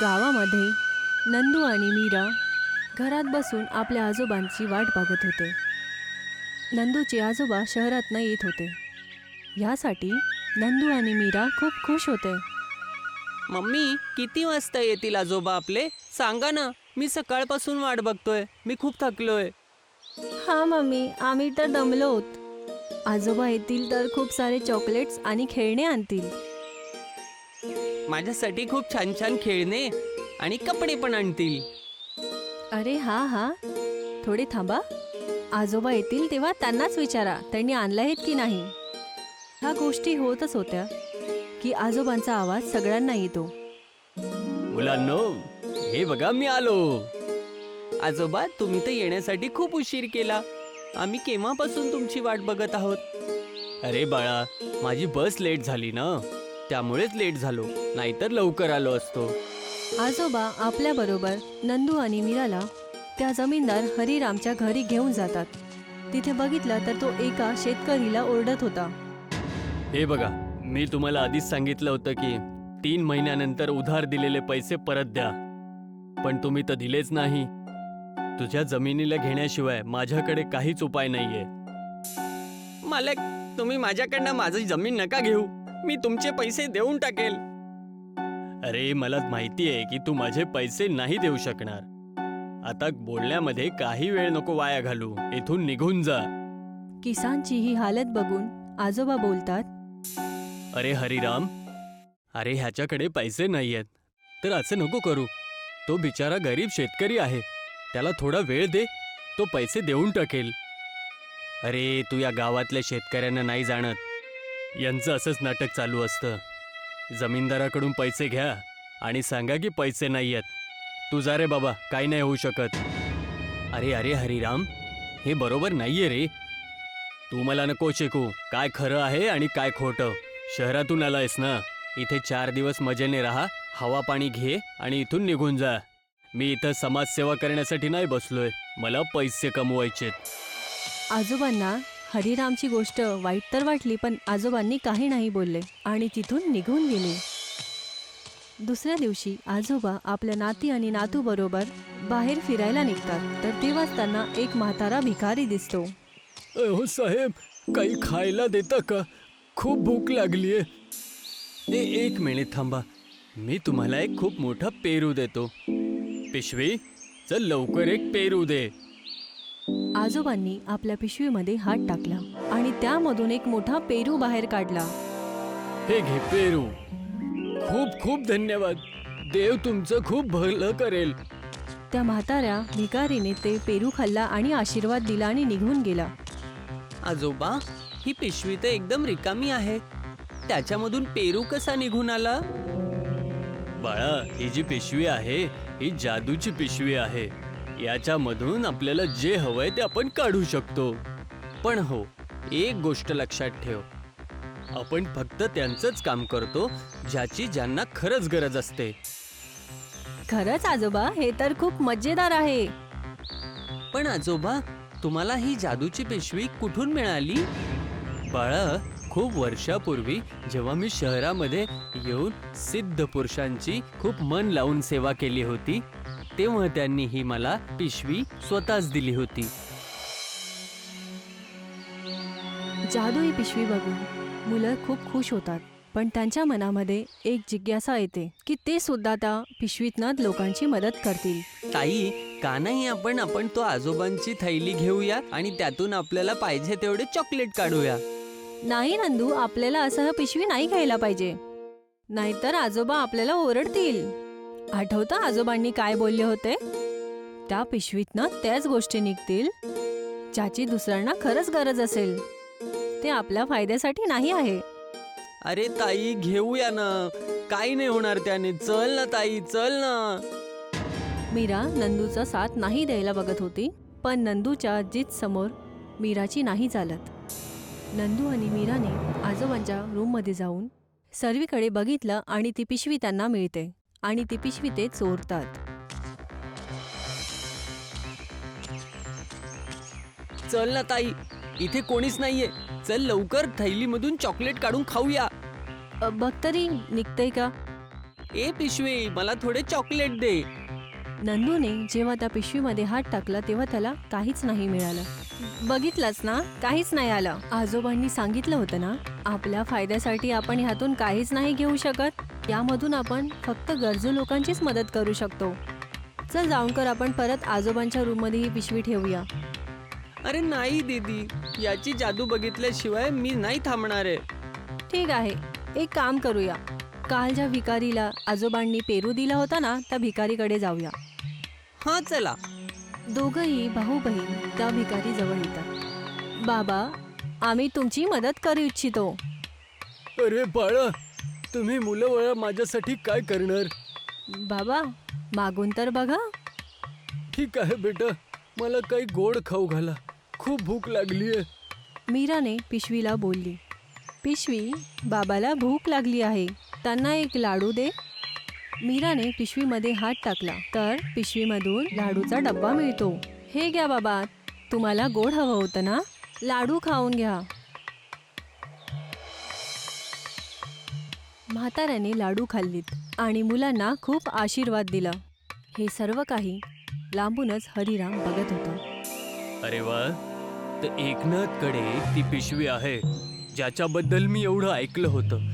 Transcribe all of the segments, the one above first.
गावामध्ये नंदू आणि मीरा घरात बसून आपल्या आजोबांची वाट बघत होते. नंदूचे आजोबा शहरातनं येत होते. यासाठी नंदू आणि मीरा खूप खुश होते. मम्मी, किती वाजता येतील आजोबा आपले? सांगा ना, मी सकाळपासून वाट बघतोय. मी खूप थकलोय. हा मम्मी, आम्ही तर दमलोत. आजोबा येतील तर खूप सारे चॉकलेट्स आणि खेळणे आणतील. माझ्यासाठी खूप छान छान खेळणे आणि कपडे पण आणतील. अरे हा, थोडे थांबा. आजोबा येतील तेव्हा त्यांनाच विचारा त्यांनी आणले आहेत की नाही. ह्या गोष्टी होतच होत्या की आजोबांचा आवाज सगळ्यांना येतो. मुलांनो, हे बघा मी आलो. आजोबा, तुम्ही तर येण्यासाठी खूप उशीर केला. आम्ही केव्हापासून तुमची वाट बघत आहोत. अरे बाळा, माझी बस लेट झाली ना, त्यामुळेच लेट झालो, नाहीतर लवकर आलो असतो. आजोबा आपल्याबरोबर नंदू आणि मीराला त्या जमीनदार हरिरामच्या घरी घेऊन जातात. तिथे बघितलं तर तो एका शेतकरीला ओरडत होता. हे बघा, मी तुम्हाला आधीच सांगितलं होतं की 3 महिन्यानंतर उधार दिलेले पैसे परत द्या, पण तुम्ही तर दिलेच नाही. तुझ्या जमिनीला घेण्याशिवाय माझ्याकडे काहीच उपाय नाहीये. मालक, तुम्ही माझ्याकडनं माझी जमीन नका घेऊ. मी तुमचे पैसे देऊन टाकेल. अरे, मला माहिती आहे की तू माझे पैसे नाही देऊ शकणार. आता बोलण्यामध्ये काही वेळ नको वाया घालू. इथून निघून जा. किसानची ही हालत बघून आजोबा बोलतात. अरे हरिराम, अरे ह्याच्याकडे पैसे नाहीयेत, तर असं नको करू. तो बिचारा गरीब शेतकरी आहे. त्याला थोडा वेळ दे, तो पैसे देऊन टाकेल. अरे, तू या गावातल्या शेतकऱ्यांना नाही जाणत. यांचं असंच नाटक चालू असतं. जमीनदाराकडून पैसे घ्या आणि सांगा की पैसे नाहीयेत. तू जा रे बाबा, काही नाही होऊ शकत. अरे अरे हरिराम, हे बरोबर नाहीये रे. तू मला नको शिकू काय खरं आहे आणि काय खोटं. शहरातून आलायस ना, इथे 4 दिवस मजेने राहा, हवा पाणी घे आणि इथून निघून जा. मी इथं समाजसेवा करण्यासाठी नाही बसलोय, मला पैसे कमवायचेत. आजोबांना हरिरामची गोष्ट वाईट तर वाटली, पण आजोबांनी काही नाही बोलले आणि तिथून निघून गेले. दुसऱ्या दिवशी आजोबा आपल्या नाती आणि नातू बरोबर बाहेर फिरायला निघतात. तर तेव्हाच त्यांना एक म्हातारा भिकारी दिसतो. हो साहेब, काही खायला देता का? खूप भूक लागलीये. एक मिनिट थांबा, मी तुम्हाला एक खूप मोठा पेरू देतो. पिशवी, चल लवकर एक पेरू दे. आजोबांनी आपल्या पिशवीमध्ये हात टाकला आणि त्यामधून एक मोठा पेरू बाहेर काढला. हे घे पेरू. खूप खूप धन्यवाद. देव तुमचं खूप भलं करेल. त्या म्हाताऱ्या भिकारीने ते पेरू खाल्ला आणि आशीर्वाद दिला आणि निघून गेला. आजोबा, ही पिशवी तर एकदम रिकामी आहे. त्याच्यामधून पेरू कसा निघून आला? बाळा, ही जी पिशवी आहे ही जादूची पिशवी आहे. याच्यामधून आपल्याला जे हवंय ते आपण काढू शकतो. पण हो, एक गोष्ट लक्षात ठेव, आपण फक्त त्यांचंच काम करतो ज्याची ज्यांना खरंच गरज असते. खरंच आजोबा, हे तर खूप मजेदार आहे. पण आजोबा, तुम्हाला ही जादूची पिशवी कुठून मिळाली? बाळा, खूप वर्षापूर्वी जेव्हा मी शहरामध्ये येऊन सिद्ध पुरुषांची खूप मन लावून सेवा केली होती, तेव्हा त्यांनी ही मला पिशवी स्वतःच दिली होती. जादुई पिशवी बघून मुलं खूप खुश होतात, पण त्यांच्या मनामध्ये एक जिज्ञासा येते की ते सुद्धा त्या पिशवीतनं लोकांची मदत करतील. ताई, का नाही आपण तो आजोबांची थैली घेऊया आणि त्यातून आपल्याला पाहिजे तेवढे चॉकलेट काढूया. नाही नंदू, आपल्याला असं पिशवी नाही घ्यायला पाहिजे, नाहीतर आजोबा आपल्याला ओरडतील. आठवतं आजोबांनी काय बोलले होते? त्या पिशवीतनं त्याच गोष्टी निघतील ज्याची दुसऱ्यांना खरंच गरज असेल. ते आपल्या फायद्यासाठी नाही आहे. अरे ताई, घेऊया ना, काही नाही होणार त्याने. चल ना ताई, चल ना. मीरा नंदूचा साथ नाही द्यायला बघत होती, पण नंदूच्या जिद समोर मीराची नाही चालत. नंदू आणि मीराने आजोबांच्या रूममध्ये जाऊन सर्वीकडे बघितलं आणि ती पिशवी त्यांना मिळते आणि ती पिशवी ते चोरतात. चल ना ताई, इथे कोणीच नाहीये. चल लवकर थैलीमधून चॉकलेट काढून खाऊया. बघ तरी निघतंय का? ए पिशवी, मला थोडे चॉकलेट दे. नंदूने जेव्हा त्या पिशवीमध्ये हात टाकला तेव्हा त्याला काहीच नाही मिळालं. बघितलंस ना, काहीच नाही आलं. आजोबांनी सांगितलं होतं ना, आपल्या फायद्यासाठी आपण ह्यातून काहीच नाही घेऊ शकत. यामधून आपण फक्त गरजू लोकांचीच मदत करू शकतो. चल जाऊन कर, आपण परत आजोबांच्या रूममध्ये ही पिशवी ठेवूया. अरे नाही दीदी, याची जादू बघितल्याशिवाय मी नाही थांबणार आहे. ठीक आहे, एक काम करूया. काल ज्या भिकारीला आजोबांनी पेरू दिला होता ना, त्या भिकारीकडे जाऊया. हा चला. दोघंही भाऊ बहीण त्या भिकारी जवळ येतात. बाबा, आम्ही तुमची मदत करू इच्छितो. अरे बाळा, तुम्ही मुलं बाळा माझ्यासाठी काय करणार? बाबा, मागून तर बघा. ठीक आहे बेटा, मला काही गोड खाऊ घाला, खूप भूक लागली आहे. मीराने पिशवीला बोलली, पिशवी, बाबाला भूक लागली आहे, त्यांना एक लाडू दे. मीराने पिशवीमध्ये हात टाकला तर पिशवीमधून लाडूचा डब्बा मिळतो. हे घ्या बाबा, तुम्हाला गोड हवं होतं ना, लाडू खाऊन घ्या. म्हाताऱ्याने लाडू खाल्लीत आणि मुलांना खूप आशीर्वाद दिला. हे सर्व काही लांबूनच हरिराम बघत होता. अरे वा, तर एकनाथकडे ती पिशवी आहे ज्याच्याबद्दल मी एवढं ऐकलं होतं.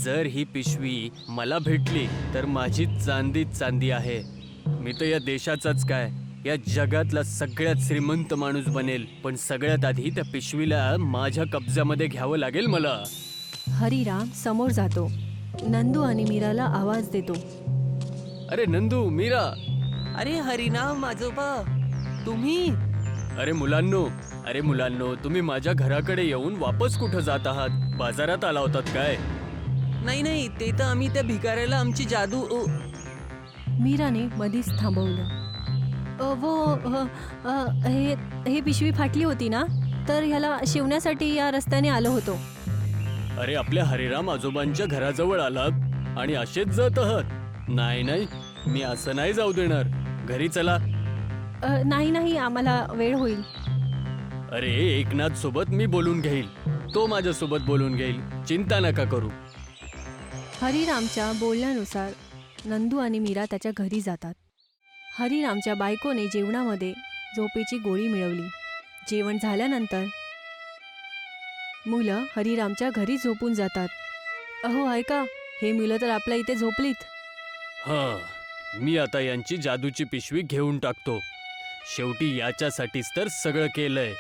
जर ही पिशवी मला भेटली तर माझी चांदीच चांदी आहे. मी तर या देशाचाच काय, या जगातला सगळ्यात श्रीमंत माणूस बनेल. पण सगळ्यात आधी त्या पिशवीला माझ्या कब्जामध्ये घ्यावं लागेल मला. हरिराम समोर जातो. नंदू आणि मीराला आवाज देतो. अरे नंदू, मीरा. अरे हरिनाम आजोबा, तुम्ही? अरे मुलांनो, तुम्ही माझ्या घराकडे येऊन वापस कुठं जात आहात? बाजारात आला होतात काय? नाही, ते तर आम्ही त्या भिकाऱ्याला आमची जादू. मीराने मधीच थांबवलं. हे पिशवी फाटली होती ना, तर ह्याला शिवण्यासाठी या रस्त्याने आलो होतो. अरे आपल्या हरिराम आजोबांच्या घराजवळ आलात आणि असेच जात आहात? नाही, मी असं नाही जाऊ देणार. घरी चला. नाही, आम्हाला वेळ होईल. अरे एकनाथ सोबत मी बोलून घेईल, तो माझ्यासोबत बोलून घेईल, चिंता नका करू. हरिरामच्या बोलण्यानुसार नंदू आणि मीरा त्याच्या घरी जातात. हरिरामच्या बायकोने जेवणामध्ये झोपेची गोळी मिळवली. जेवण झाल्यानंतर मुलं हरिरामच्या घरी झोपून जातात. अहो ऐका, हे मुलं तर आपल्या इथे झोपलीत. मी आता यांची जादूची पिशवी घेऊन टाकतो. शेवटी याच्यासाठीच तर सगळं केलंय.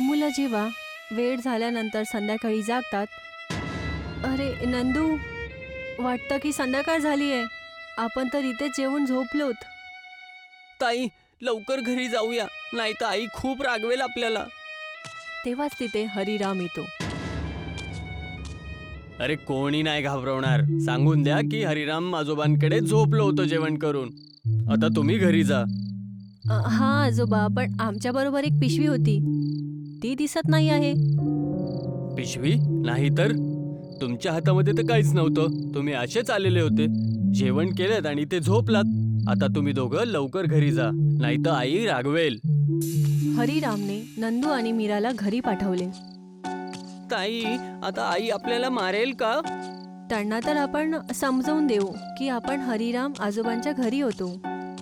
मुलं जेव्हा वेळ झाल्यानंतर संध्याकाळी जागतात. अरे नंदू, वाटतं की संध्याकाळ झाली आहे. आपण तर इथे जेवून झोपलोत. ताई, लवकर घरी जाऊया, नाही तर आई खूप रागवेल आपल्याला. तेव्हाच तिथे हरिराम येतो. अरे कोणी नाही घाबरवणार. सांगून द्या की हरिराम आजोबांकडे झोपलो होतो जेवण करून. आता तुम्ही घरी जा. हा आजोबा, पण आमच्या बरोबर एक पिशवी होती, ती दिसत नाही आहे. पिशवी नाही तर? तुमच्या हातामध्ये तर काहीच नव्हतं. तुम्ही असेच आलेले होते, जेवण केलेत आणि ते झोपलात. आता तुम्ही दोघं लवकर घरी जा, नाही तर आई रागवेल. हरिरामने नंदू आणि मीराला घरी पाठवले. ताई, आता आई आपल्याला मारेल का? त्यांना तर आपण समजावून देऊ की आपण हरिराम आजोबांच्या घरी होतो,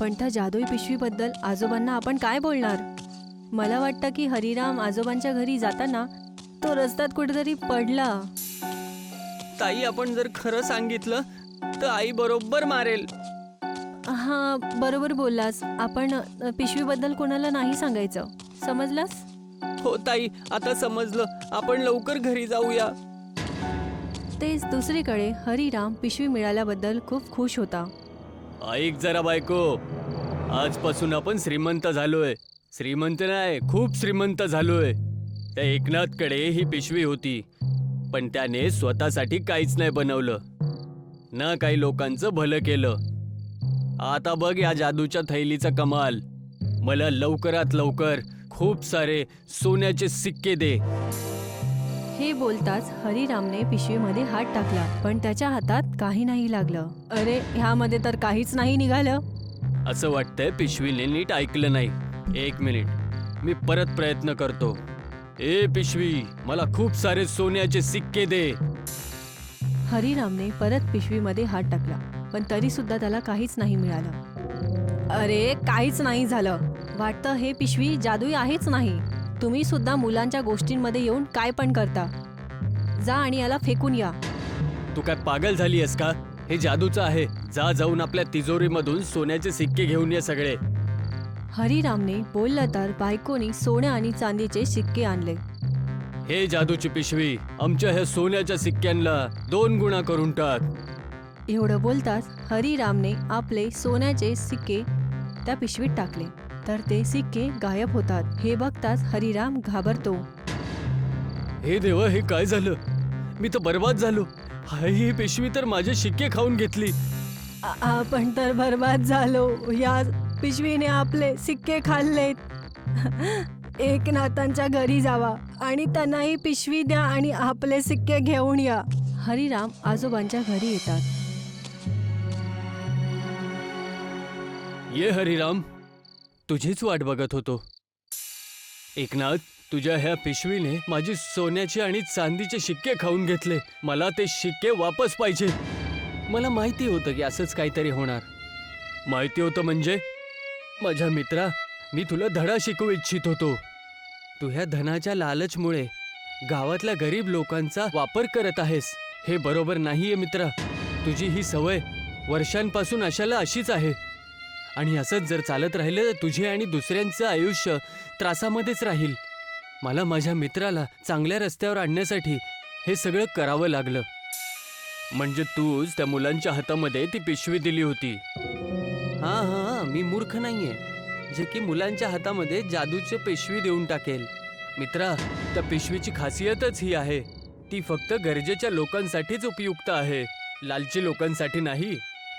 पण त्या जादुई पिशवीबद्दल आजोबांना आपण काय बोलणार? मला वाटतं की हरिराम आजोबांच्या घरी जाताना तो रस्त्यात कुठेतरी पडला. ताई, आपण जर खरं सांगितलं तर आई बरोबर मारेल. हा, बरोबर बोललास. आपण पिशवीबद्दल कोणाला नाही सांगायचं, समजलास? हो ताई, आता समजलं. आपण लवकर घरी जाऊया. तेच दुसरीकडे हरिराम पिशवी मिळाल्याबद्दल खूप खुश होता. ऐक जरा बायको, आजपासून आपण श्रीमंत झालोय. श्रीमंत नाही, खूप श्रीमंत झालोय. त्या एकनाथकडे ही पिशवी होती, पण त्याने स्वतःसाठी काहीच नाही बनवलं ना, काही लोकांचं भलं केलं. आता बघ या जादूच्या थैलीचा कमाल. मला लवकरात लवकर खूप सारे सोन्याचे सिक्के दे. हे बोलताच हरिरामने पिशवीमध्ये हात टाकला, पण त्याच्या हातात काही नाही लागलं. अरे, ह्यामध्ये तर काहीच नाही निघालं. असं वाटतंय पिशवीने नीट ऐकलं नाही. एक मिनिट, मी परत प्रयत्न करतो. ए पिशवी, मला खूप सारे सोन्याचे सिक्के दे. हरिरामने परत पिशवीमध्ये हात टाकला, पण तरी सुद्धा त्याला काहीच नाही मिळालं. अरे, काहीच नाही झालं. वाटतं हे पिशवी जादुई आहेच नाही. तुम्ही सुद्धा मुलांच्या गोष्टींमध्ये येऊन काय पण करता. जा आणि याला फेकून या. तू काय पागल झाली आहेस का? हे जादूचं आहे. जा, जाऊन आपल्या तिजोरीमधून सोन्याचे सिक्के घेऊन ये सगळे. हरिरामने बोललं तर बायकोनी सोन्या आणि चांदीचे सिक्के आणले. हे जादूची पिशवी, आमच्या ह्या सोन्याच्या सिक्क्यांना 2 गुणा करून टाक. एवढं बोलताच हरिरामने आपले सोन्याचे सिक्के त्या पिशवीत टाकले, तर ते सिक्के गायब होतात. हे बघताच हरिराम घाबरतो. हे देवा, हे काय झालं? मी तर बर्बाद झालो. हाय, ही पिशवी तर माझे शिक्के खाऊन घेतली. आपण तर बर्बाद झालो. या पिशवीने आपले सिक्के खाल्लेत. एकनाथांच्या घरी जावा आणि त्यांना ही पिशवी द्या आणि आपले सिक्के घेऊन या. हरिराम आजोबांच्या घरी येतात. ये हरिराम, तुझीच वाट बघत होतो. एकनाथ, तुझ्या ह्या पिशवीने माझी सोन्याचे आणि चांदीचे शिक्के खाऊन घेतले. मला ते शिक्के वापस पाहिजे. मला माहिती होतं की असंच काहीतरी होणार. माहिती होतं म्हणजे? माझ्या मित्रा, मी तुला धडा शिकवू इच्छित होतो. तू ह्या धनाच्या लालचमुळे गावातल्या गरीब लोकांचा वापर करत आहेस. हे बरोबर नाहीये मित्रा. तुझी ही सवय वर्षांपासून अशाला अशीच आहे. आणि असंच जर चालत राहिलं तर तुझे आणि दुसऱ्यांचं आयुष्य त्रासामध्येच राहील. मला माझ्या मित्राला चांगल्या रस्त्यावर आणण्यासाठी हे सगळं करावं लागलं. म्हणजे तूच त्या मुलांच्या हातामध्ये ती पिशवी दिली होती. हां, मी मूर्ख नाहीये जे की मुलांच्या हातामध्ये जादूची पिशवी देऊन टाकेल. मित्रा, त्या पिशवीची खासियतच ही आहे. ती फक्त गरजेच्या लोकांसाठीच उपयुक्त आहे, लालची लोकांसाठी नाही.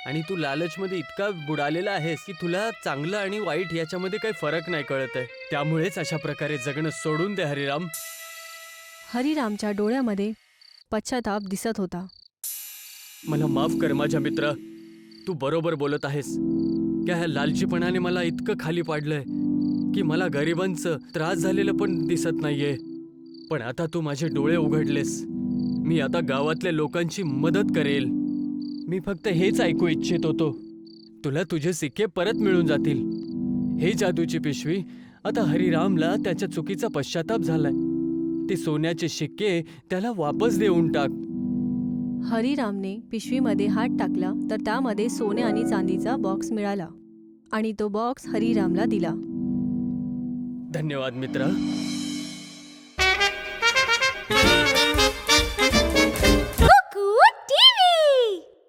आणि तू लालचमध्ये इतका बुडालेला आहेस की तुला चांगलं आणि वाईट याच्यामध्ये काही फरक नाही कळत आहे. त्यामुळेच अशा प्रकारे जगणं सोडून दे हरिराम. हरिरामच्या डोळ्यामध्ये पश्चाताप दिसत होता. मला माफ कर माझ्या मित्रा. तू बरोबर बोलत आहेस. क्या ह्या लालचीपणाने मला इतकं खाली पाडलंय की मला गरिबांचं त्रास झालेलं पण दिसत नाहीये. पण आता तू माझे डोळे उघडलेस. मी आता गावातल्या लोकांची मदत करेल. मी फक्त हेच ऐकू इच्छित होतो. तुला तुझे सिक्के परत मिळून जातील. हे जादूची पिशवी, आता हरिरामला त्याच्या चुकीचा पश्चाताप झालाय. ते सोन्याचे शिक्के त्याला वापस देऊन टाक. हरिरामने पिशवीमध्ये हात टाकला तर त्यामध्ये सोने आणि चांदीचा बॉक्स मिळाला आणि तो बॉक्स हरिरामला दिला. धन्यवाद मित्रा.